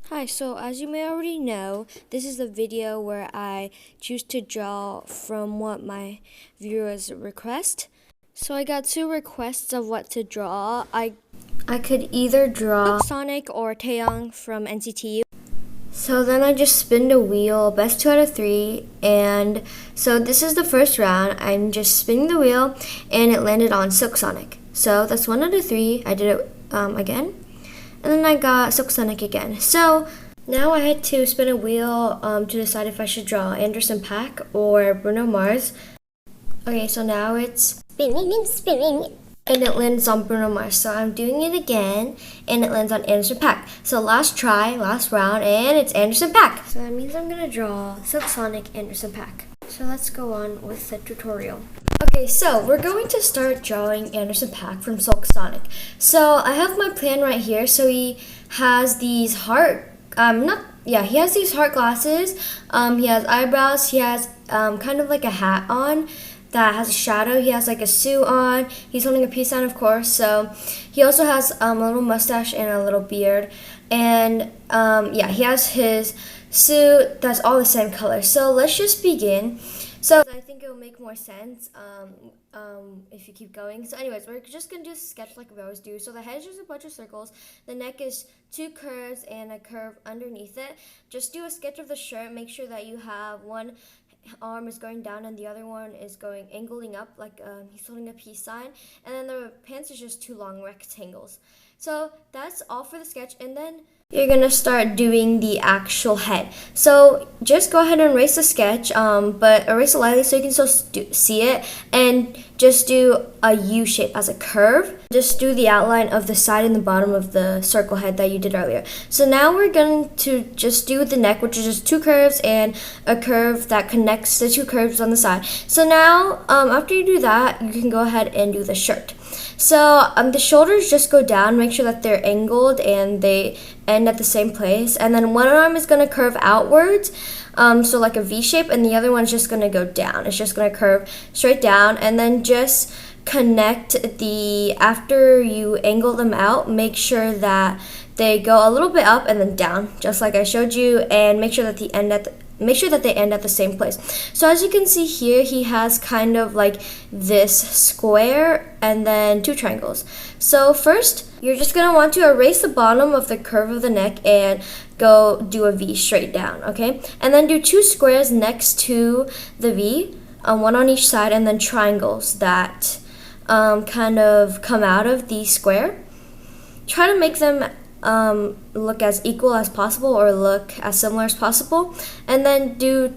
Hi, so as you may already know, this is the video where I choose to draw from what my viewers request. So I got two requests of what to draw. I could either draw Sonic or Taeyong from NCTU. So then I just spin the wheel, best 2 out of 3, and so this is the first round. I'm just spinning the wheel, and it landed on Silk Sonic. So that's 1 out of 3. I did it again. And then I got Silk Sonic again. So now I had to spin a wheel to decide if I should draw Anderson Paak or Bruno Mars. Okay, so now it's spinning, and it lands on Bruno Mars. So I'm doing it again, and it lands on Anderson Paak. So last try, last round, and it's Anderson Paak. So that means I'm gonna draw Silk Sonic Anderson Paak. So let's go on with the tutorial. Okay, so we're going to start drawing Anderson Paak from Silk Sonic. So I have my plan right here. So he has these he has these heart glasses. He has eyebrows. He has kind of like a hat on that has a shadow. He has like a suit on. He's holding a peace sign, of course. So he also has a little mustache and a little beard. And he has his suit that's all the same color. So let's just begin. So I think it will make more sense if you keep going. So anyways, we're just going to do a sketch like we always do. So the head is just a bunch of circles. The neck is 2 curves and a curve underneath it. Just do a sketch of the shirt. Make sure that you have one arm is going down and the other one is going angling up like he's holding a peace sign. And then the pants is just 2 long rectangles. So that's all for the sketch. And then you're gonna start doing the actual head. So just go ahead and erase the sketch, but erase it lightly so you can still see it, and just do a U shape as a curve. Just do the outline of the side and the bottom of the circle head that you did earlier. So now we're going to just do the neck, which is just 2 curves and a curve that connects the 2 curves on the side. So now after you do that, you can go ahead and do the shirt. So the shoulders just go down, make sure that they're angled and they end at the same place. And then one arm is going to curve outwards, so like a V shape, and the other one's just going to go down. It's just going to curve straight down, and then just connect after you angle them out, make sure that they go a little bit up and then down, just like I showed you, and make sure that they end at the same place. So as you can see here, he has kind of like this square and then 2 triangles. So first, you're just going to want to erase the bottom of the curve of the neck and go do a V straight down, okay? And then do 2 squares next to the V, one on each side, and then triangles that kind of come out of the square. Try to make them look as equal as possible or look as similar as possible, and then do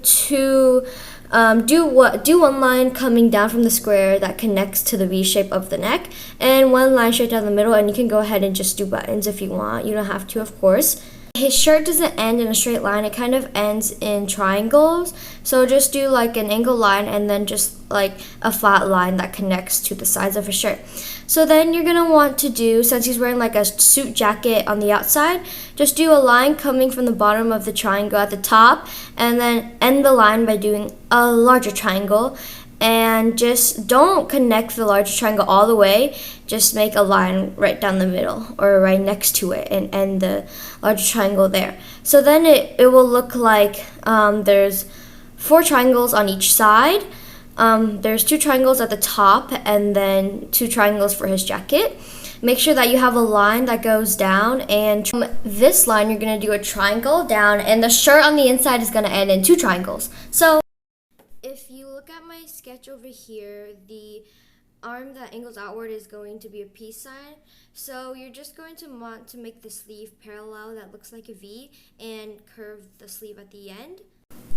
one line coming down from the square that connects to the V shape of the neck, and one line straight down the middle. And you can go ahead and just do buttons if you want. You don't have to, of course. His shirt doesn't end in a straight line, it kind of ends in triangles. So just do like an angle line and then just like a flat line that connects to the sides of his shirt. So then you're gonna want to do, since he's wearing like a suit jacket on the outside, just do a line coming from the bottom of the triangle at the top, and then end the line by doing a larger triangle. And just don't connect the larger triangle all the way. Just make a line right down the middle or right next to it and end the larger triangle there. So then it will look like there's 4 triangles on each side. There's 2 triangles at the top and then 2 triangles for his jacket. Make sure that you have a line that goes down, and from this line you're going to do a triangle down, and the shirt on the inside is going to end in 2 triangles. So if you look at my sketch over here, the arm that angles outward is going to be a peace sign. So you're just going to want to make the sleeve parallel that looks like a V and curve the sleeve at the end.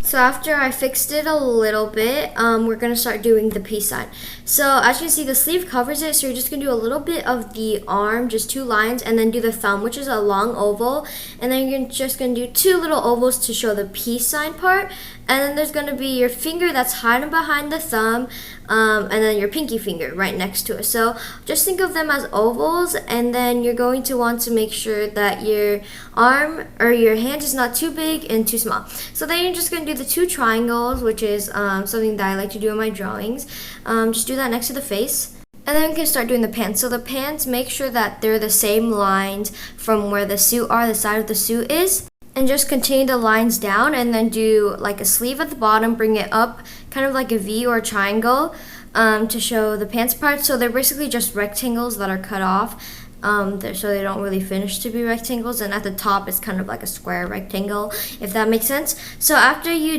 So after I fixed it a little bit, we're going to start doing the peace sign. So as you can see, the sleeve covers it, so you're just going to do a little bit of the arm, just 2 lines, and then do the thumb, which is a long oval, and then you're just going to do 2 little ovals to show the peace sign part, and then there's going to be your finger that's hiding behind the thumb, and then your pinky finger right next to it. So just think of them as ovals, and then you're going to want to make sure that your arm or your hand is not too big and too small. So then you're just going to do the 2 triangles, which is something that I like to do in my drawings. Just do that next to the face. And then we can start doing the pants. So the pants, make sure that they're the same lines from where the suit are, the side of the suit is. And just continue the lines down and then do like a sleeve at the bottom, bring it up kind of like a V or a triangle to show the pants part. So they're basically just rectangles that are cut off. So they don't really finish to be rectangles, and at the top it's kind of like a square rectangle, if that makes sense. So after you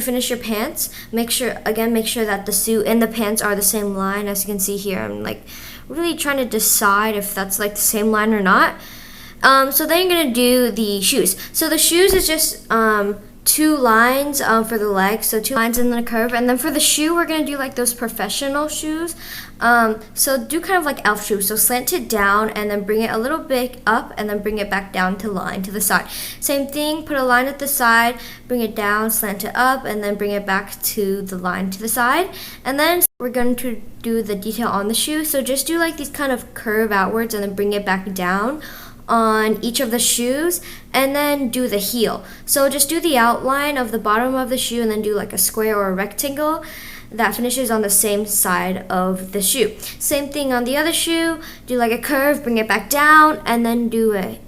finish your pants, make sure that the suit and the pants are the same line. As you can see here, I'm like really trying to decide if that's like the same line or not. So then you're gonna do the shoes. So the shoes is just 2 lines for the legs, so 2 lines and then a curve. And then for the shoe, we're gonna do like those professional shoes. So do kind of like elf shoes. So slant it down and then bring it a little bit up and then bring it back down to line to the side. Same thing, put a line at the side, bring it down, slant it up, and then bring it back to the line to the side. And then we're going to do the detail on the shoe. So just do like these kind of curve outwards and then bring it back down on each of the shoes, and then do the heel. So just do the outline of the bottom of the shoe and then do like a square or a rectangle that finishes on the same side of the shoe. Same thing on the other shoe, do like a curve, bring it back down, and then do a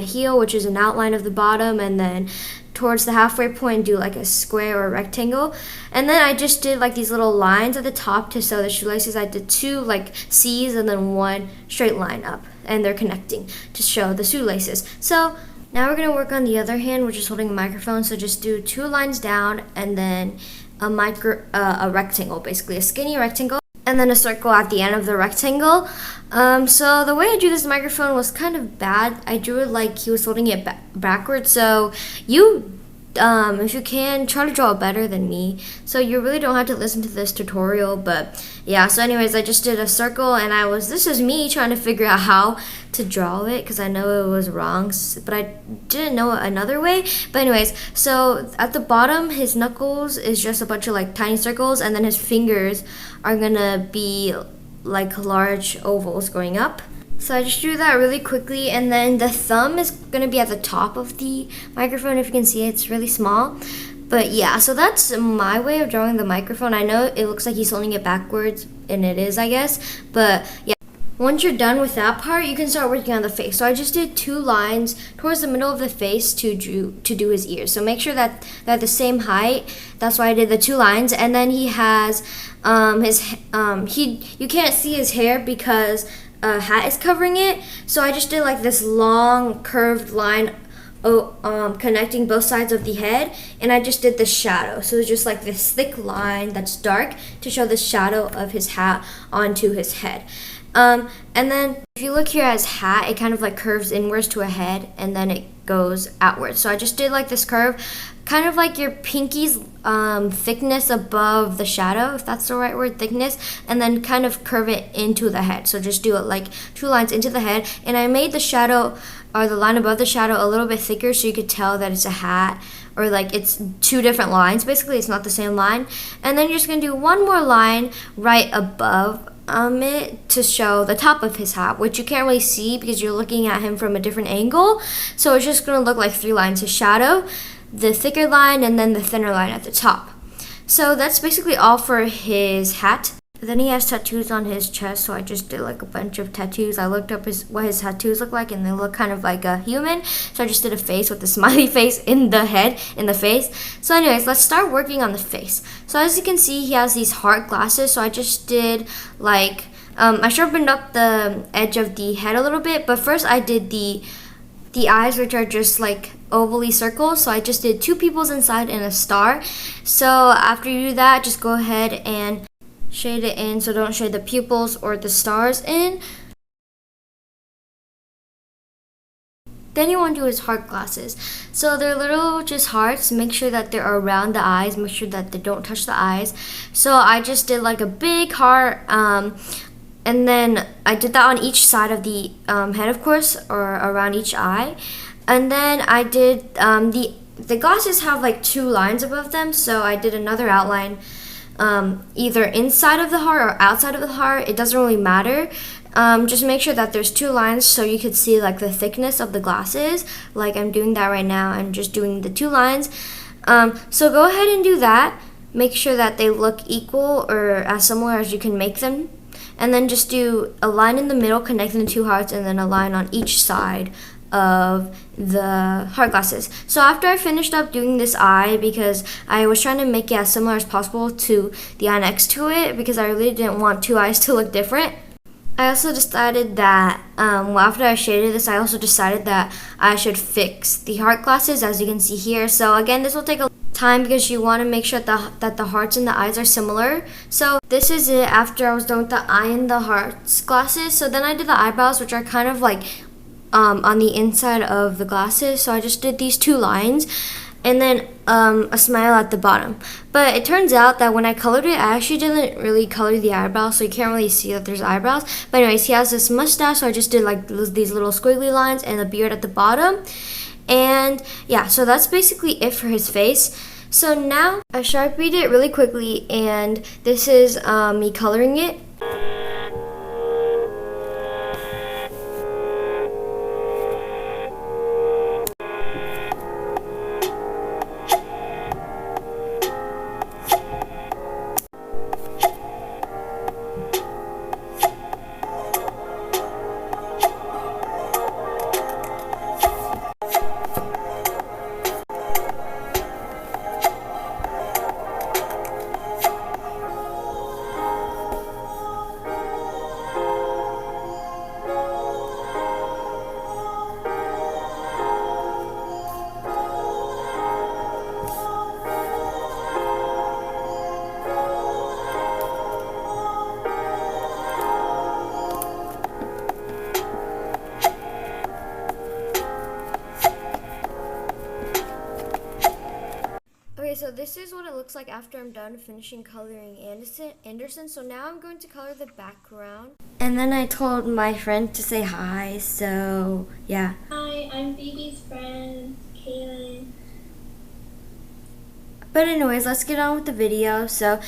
heel, which is an outline of the bottom, and then towards the halfway point do like a square or a rectangle. And then I just did like these little lines at the top to sew the shoelaces. I did 2 like C's and then 1 straight line up, and they're connecting to show the shoelaces. So now we're gonna work on the other hand, which is holding a microphone. So just do 2 lines down and then a rectangle, basically a skinny rectangle, and then a circle at the end of the rectangle. So the way I drew this microphone was kind of bad. I drew it like he was holding it backwards. So you, if you can, try to draw it better than me. So you really don't have to listen to this tutorial. But yeah, so anyways, I just did a circle, and this is me trying to figure out how to draw it because I know it was wrong, but I didn't know another way. But anyways, so at the bottom, his knuckles is just a bunch of like tiny circles, and then his fingers are gonna be like large ovals going up. So I just drew that really quickly, and then the thumb is gonna be at the top of the microphone. If you can see it, it's really small. But yeah, so that's my way of drawing the microphone. I know it looks like he's holding it backwards, and it is, I guess. But yeah, once you're done with that part, you can start working on the face. So I just did 2 lines towards the middle of the face to do his ears. So make sure that they're the same height. That's why I did the 2 lines. And then he has you can't see his hair because a hat is covering it. So I just did like this long curved line connecting both sides of the head, and I just did the shadow. So it's just like this thick line that's dark to show the shadow of his hat onto his head. And then if you look here at his hat, it kind of like curves inwards to a head, and then it goes outwards. So I just did like this curve, kind of like your pinky's thickness above the shadow, if that's the right word, thickness, and then kind of curve it into the head. So just do it like 2 lines into the head, and I made the shadow, or the line above the shadow, a little bit thicker so you could tell that it's a hat, or like it's 2 different lines. Basically, it's not the same line. And then you're just gonna do 1 more line right above it to show the top of his hat, which you can't really see because you're looking at him from a different angle. So it's just gonna look like 3 lines: his shadow, the thicker line, and then the thinner line at the top. So that's basically all for his hat. Then he has tattoos on his chest, so I just did like a bunch of tattoos. I looked up what his tattoos look like, and they look kind of like a human. So I just did a face with a smiley face in the head, in the face. So anyways, let's start working on the face. So as you can see, he has these heart glasses. So I just did like, I sharpened up the edge of the head a little bit, but first I did the eyes, which are just like ovally circles. So I just did 2 pupils inside and a star. So after you do that, just go ahead and shade it in. So don't shade the pupils or the stars in. Then you want to do his heart glasses. So they're little just hearts. Make sure that they're around the eyes. Make sure that they don't touch the eyes. So I just did like a big heart, and then I did that on each side of the head, of course, or around each eye. And then I did the glasses have like 2 lines above them, so I did another outline either inside of the heart or outside of the heart. It doesn't really matter. Just make sure that there's 2 lines so you could see like the thickness of the glasses. Like I'm doing that right now. I'm just doing the 2 lines. So go ahead and do that. Make sure that they look equal or as similar as you can make them. And then just do a line in the middle connecting the 2 hearts, and then a line on each side of the heart glasses. So after I finished up doing this eye, because I was trying to make it as similar as possible to the eye next to it, because I really didn't want two eyes to look different, I also decided that, after I shaded this, I also decided that I should fix the heart glasses, as you can see here. So again, this will take a time because you want to make sure that the hearts and the eyes are similar. So this is it after I was done with the eye and the hearts glasses. So then I did the eyebrows, which are kind of like on the inside of the glasses. So I just did these two lines and then a smile at the bottom. But it turns out that when I colored it, I actually didn't really color the eyebrows, so you can't really see that there's eyebrows. But anyways, he has this mustache, so I just did like these little squiggly lines and a beard at the bottom. And yeah, so that's basically it for his face. So now I Sharpied it really quickly, and this is me coloring it. Okay, so this is what it looks like after I'm done finishing coloring Anderson. So now I'm going to color the background. And then I told my friend to say hi, so yeah. Hi, I'm Phoebe's friend, Kaylin. But anyways, let's get on with the video so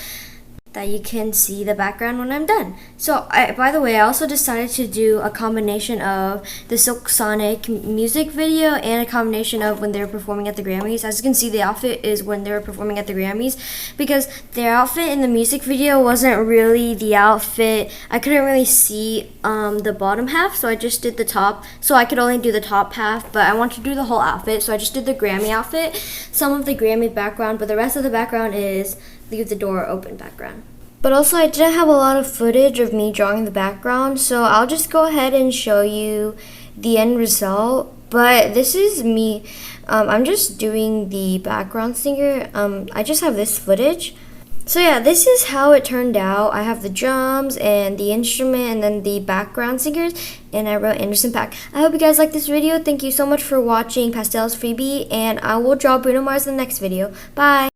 that you can see the background when I'm done. So by the way, I also decided to do a combination of the Silk Sonic music video and a combination of when they were performing at the Grammys. As you can see, the outfit is when they were performing at the Grammys, because their outfit in the music video wasn't really the outfit. I couldn't really see the bottom half, so I just did the top. So I could only do the top half, but I wanted to do the whole outfit, so I just did the Grammy outfit, some of the Grammy background, but the rest of the background is leave the door open background. But also, I didn't have a lot of footage of me drawing the background, so I'll just go ahead and show you the end result. But this is me. I'm just doing the background singer. I just have this footage. So yeah, this is how it turned out. I have the drums and the instrument and then the background singers, and I wrote Anderson .Paak. I hope you guys like this video. Thank you so much for watching Pastels Phoebe, and I will draw Bruno Mars in the next video. Bye!